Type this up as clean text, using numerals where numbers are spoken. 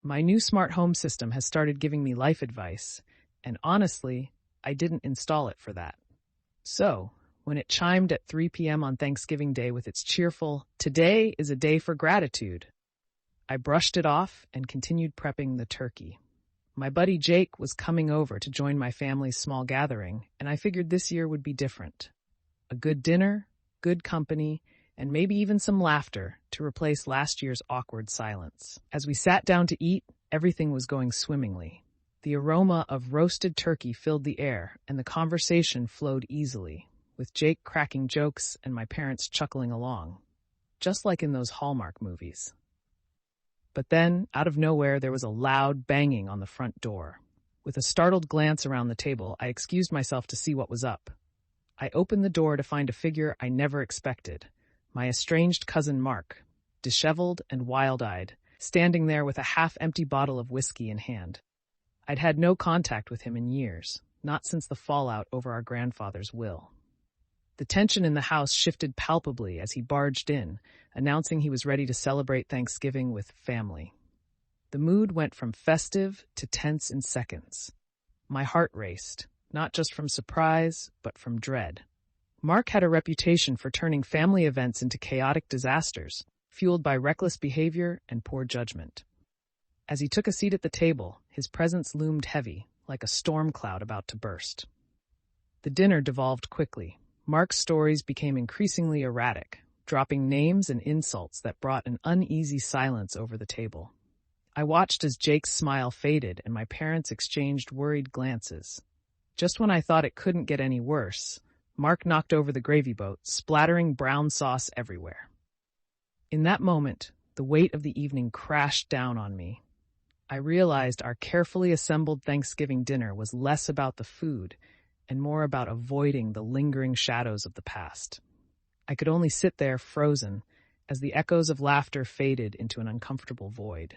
My new smart home system has started giving me life advice, and honestly, I didn't install it for that. So, when it chimed at 3 p.m. on Thanksgiving Day with its cheerful, "Today is a day for gratitude," I brushed it off and continued prepping the turkey. My buddy Jake was coming over to join my family's small gathering, and I figured this year would be different. A good dinner, good company, and maybe even some laughter to replace last year's awkward silence. As we sat down to eat, everything was going swimmingly. The aroma of roasted turkey filled the air, and the conversation flowed easily, with Jake cracking jokes and my parents chuckling along, just like in those Hallmark movies. But then, out of nowhere, there was a loud banging on the front door. With a startled glance around the table, I excused myself to see what was up. I opened the door to find a figure I never expected, my estranged cousin Mark, disheveled and wild-eyed, standing there with a half-empty bottle of whiskey in hand. I'd had no contact with him in years, not since the fallout over our grandfather's will. The tension in the house shifted palpably as he barged in, announcing he was ready to celebrate Thanksgiving with family. The mood went from festive to tense in seconds. My heart raced, not just from surprise, but from dread. Mark had a reputation for turning family events into chaotic disasters, fueled by reckless behavior and poor judgment. As he took a seat at the table, his presence loomed heavy, like a storm cloud about to burst. The dinner devolved quickly. Mark's stories became increasingly erratic, dropping names and insults that brought an uneasy silence over the table. I watched as Jake's smile faded and my parents exchanged worried glances. Just when I thought it couldn't get any worse, Mark knocked over the gravy boat, splattering brown sauce everywhere. In that moment, the weight of the evening crashed down on me. I realized our carefully assembled Thanksgiving dinner was less about the food and more about avoiding the lingering shadows of the past. I could only sit there frozen as the echoes of laughter faded into an uncomfortable void.